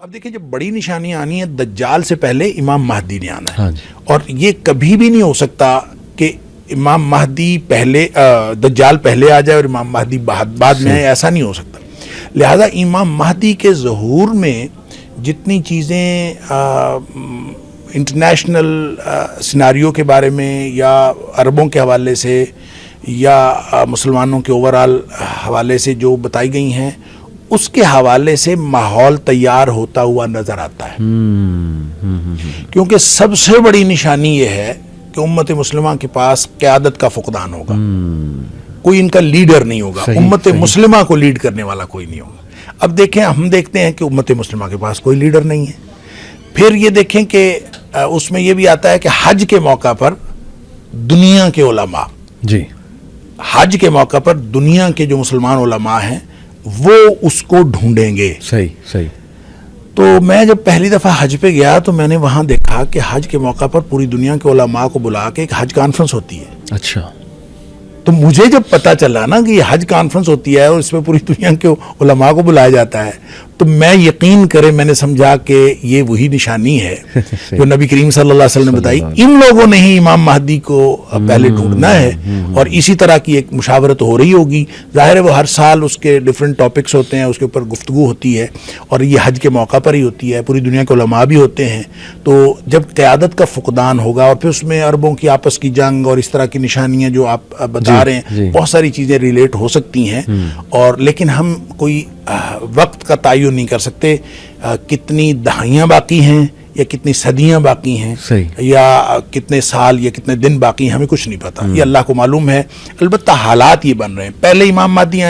اب دیکھیں جب بڑی نشانیاں آنی ہیں دجال سے پہلے امام مہدی نے آنا ہے. ہاں جی. اور یہ کبھی بھی نہیں ہو سکتا کہ امام مہدی پہلے دجال پہلے آ جائے اور امام مہدی بعد میں آئے, ایسا نہیں ہو سکتا. لہذا امام مہدی کے ظہور میں جتنی چیزیں انٹرنیشنل سیناریو کے بارے میں یا عربوں کے حوالے سے یا مسلمانوں کے اوورال حوالے سے جو بتائی گئی ہیں, اس کے حوالے سے ماحول تیار ہوتا ہوا نظر آتا ہے. کیونکہ سب سے بڑی نشانی یہ ہے کہ امت مسلمہ کے پاس قیادت کا فقدان ہوگا, کوئی ان کا لیڈر نہیں ہوگا, امت مسلمہ کو لیڈ کرنے والا کوئی نہیں ہوگا. اب دیکھیں, ہم دیکھتے ہیں کہ امت مسلمہ کے پاس کوئی لیڈر نہیں ہے. پھر یہ دیکھیں کہ اس میں یہ بھی آتا ہے کہ حج کے موقع پر دنیا کے علماء, جی, حج کے موقع پر دنیا کے جو مسلمان علماء ہیں وہ اس کو ڈھونڈیں گے. صحیح صحیح. تو میں جب پہلی دفعہ حج پہ گیا تو میں نے وہاں دیکھا کہ حج کے موقع پر پوری دنیا کے علماء کو بلا کے ایک حج کانفرنس ہوتی ہے. اچھا. تو مجھے جب پتا چلا نا کہ یہ حج کانفرنس ہوتی ہے اور اس میں پوری دنیا کے علماء کو بلایا جاتا ہے, تو میں یقین کرے میں نے سمجھا کہ یہ وہی نشانی ہے جو نبی کریم صلی اللہ علیہ وسلم نے بتائی. ان لوگوں نے ہی امام مہدی کو پہلے ڈھونڈنا ہے اور اسی طرح کی ایک مشاورت ہو رہی ہوگی. ظاہر ہے وہ ہر سال اس کے ڈفرینٹ ٹاپکس ہوتے ہیں, اس کے اوپر گفتگو ہوتی ہے اور یہ حج کے موقع پر ہی ہوتی ہے. پوری دنیا کے علماء بھی ہوتے ہیں. تو جب قیادت کا فقدان ہوگا اور پھر اس میں عربوں کی آپس کی جنگ اور اس طرح کی نشانیاں جو آپ بتا رہے ہیں, بہت ساری چیزیں ریلیٹ ہو سکتی ہیں. اور لیکن ہم کوئی وقت کا تعین نہیں کر سکتے کتنی دہائیاں باقی ہیں یا کتنی صدیاں باقی ہیں یا کتنے سال یا کتنے دن باقی ہیں, ہمیں کچھ نہیں پتا. یہ اللہ کو معلوم ہے. البتہ حالات یہ بن رہے ہیں. پہلے امام مہدی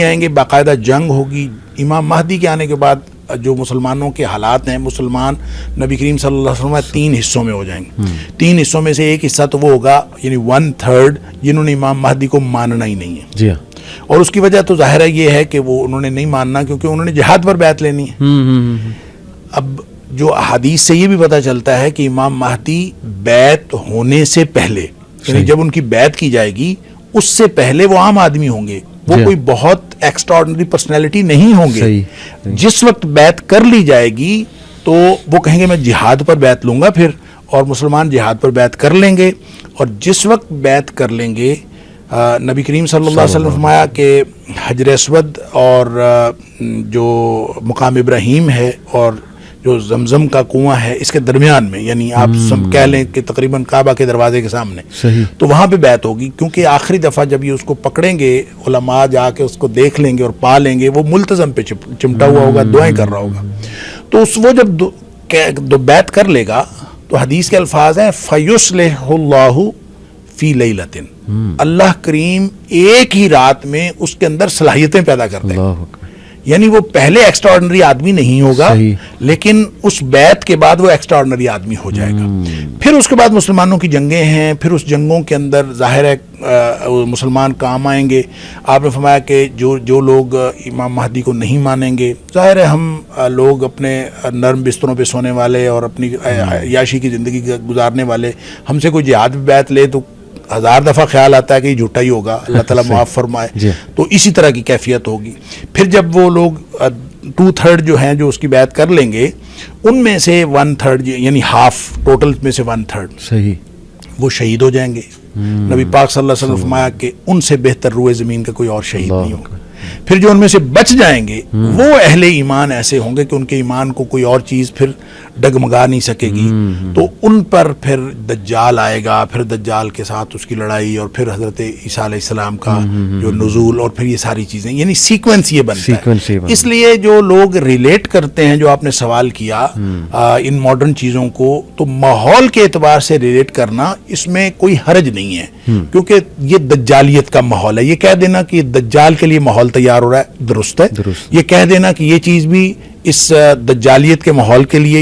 آئیں گے, باقاعدہ جنگ ہوگی. امام مہدی کے آنے کے بعد جو مسلمانوں کے حالات ہیں, مسلمان نبی کریم صلی اللہ علیہ وسلم 3 حصوں میں ہو جائیں گے. 3 حصوں میں سے ایک حصہ تو وہ ہوگا یعنی 1/3 جنہوں نے امام مہدی کو ماننا ہی نہیں ہے. جی ہاں. اور اس کی وجہ تو ظاہر ہے یہ ہے کہ وہ انہوں نے نہیں ماننا کیونکہ انہوں نے جہاد پر بیعت لینی ہے. اب جو احادیث سے یہ بھی پتہ چلتا ہے کہ امام مہدی بیعت ہونے سے پہلے یعنی جب ان کی بیعت کی جائے گی اس سے پہلے وہ عام آدمی ہوں گے, وہ کوئی بہت ایکسٹراڈنری پرسنالٹی نہیں ہوں گے. جس وقت بیعت کر لی جائے گی تو وہ کہیں گے میں جہاد پر بیعت لوں گا پھر, اور مسلمان جہاد پر بیعت کر لیں گے. اور جس وقت بیعت کر لیں گے, نبی کریم صلی اللہ علیہ وسلم فرمایا کہ حجر اسود اور جو مقام ابراہیم ہے اور جو زمزم کا کنواں ہے اس کے درمیان میں, یعنی آپ کہہ لیں کہ تقریباً کعبہ کے دروازے کے سامنے, تو وہاں پہ بیعت ہوگی. کیونکہ آخری دفعہ جب یہ اس کو پکڑیں گے, علماء جا کے اس کو دیکھ لیں گے اور پا لیں گے, وہ ملتزم پہ چمٹا ہوا ہوگا, دعائیں کر رہا ہوگا. تو وہ جب بیعت کر لے گا تو حدیث کے الفاظ ہیں فَيُصْلِحُ اللَّهُ فِي لَيْلَةٍ, اللہ کریم ایک ہی رات میں اس کے اندر صلاحیتیں پیدا کر دیں. یعنی وہ پہلے ایکسٹراڈنری آدمی نہیں ہوگا لیکن اس بیعت کے بعد وہ ایکسٹراڈنری آدمی ہو جائے گا. پھر اس کے بعد مسلمانوں کی جنگیں ہیں, پھر اس جنگوں کے اندر ظاہر ہے مسلمان کام آئیں گے. آپ نے فرمایا کہ جو لوگ امام مہدی کو نہیں مانیں گے, ظاہر ہے ہم لوگ اپنے نرم بستروں پہ سونے والے اور اپنی عیاشی کی زندگی گزارنے والے, ہم سے کوئی جہاد پہ بیعت لے تو 1000 دفعہ خیال آتا ہے کہ یہ جھوٹا ہی ہوگا, اللہ تعالیٰ معاف فرمائے. تو اسی طرح کی کیفیت ہوگی. پھر جب وہ لوگ 2/3 جو ہیں جو اس کی بیعت کر لیں گے, ان میں سے 1/3 یعنی ہاف ٹوٹل میں سے 1/3 وہ شہید ہو جائیں گے. نبی پاک صلی اللہ علیہ وسلم فرمایا کہ ان سے بہتر روئے زمین کا کوئی اور شہید نہیں ہوگا. پھر جو ان میں سے بچ جائیں گے وہ اہل ایمان ایسے ہوں گے کہ ان کے ایمان کو کوئی اور چیز پھر ڈگمگا نہیں سکے گی. تو ان پر پھر دجال آئے گا, پھر دجال کے ساتھ اس کی لڑائی, اور پھر حضرت عیسیٰ علیہ السلام کا جو نزول, اور پھر یہ ساری چیزیں, یعنی سیکوینس یہ بنتا ہے. اس لیے جو لوگ ریلیٹ کرتے ہیں, جو آپ نے سوال کیا ان ماڈرن چیزوں کو, تو ماحول کے اعتبار سے ریلیٹ کرنا اس میں کوئی حرج نہیں ہے کیونکہ یہ دجالیت کا ماحول ہے. یہ کہہ دینا کہ دجال کے لیے ماحول تیار ہو رہا ہے درست ہے. یہ کہہ دینا کہ یہ چیز بھی اس دجالیت کے ماحول کے لیے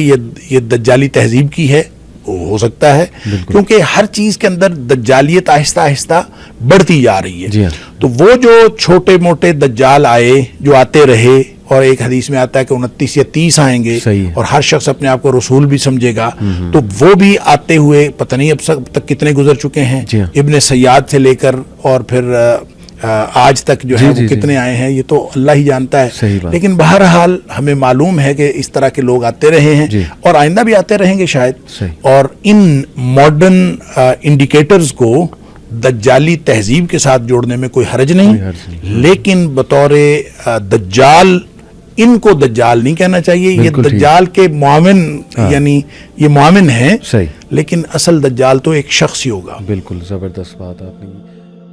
یہ دجالی تہذیب کی ہے, ہو سکتا ہے کیونکہ ہر چیز کے اندر دجالیت آہستہ آہستہ بڑھتی جا رہی ہے. تو وہ جو چھوٹے موٹے دجال آئے, جو آتے رہے, اور ایک حدیث میں آتا ہے کہ 29 یا 30 آئیں گے اور ہر شخص اپنے آپ کو رسول بھی سمجھے گا, تو وہ بھی آتے ہوئے پتہ نہیں اب تک کتنے گزر چکے ہیں. ابن سیاد سے لے کر اور پھر آج تک جو ہے وہ کتنے آئے ہیں یہ تو اللہ ہی جانتا ہے، لیکن بہرحال ہمیں معلوم ہے کہ اس طرح کے لوگ آتے رہے ہیں اور آئندہ بھی آتے رہیں گے شاید، اور ان ماڈرن انڈیکیٹرز کو دجالی تہذیب کے ساتھ جوڑنے میں کوئی حرج نہیں، لیکن بطور دجال ان کو دجال نہیں کہنا چاہیے، یہ دجال کے معاون، یعنی یہ معاون ہیں، لیکن اصل دجال تو ایک شخص ہی ہوگا۔ بالکل زبردست بات آپ نے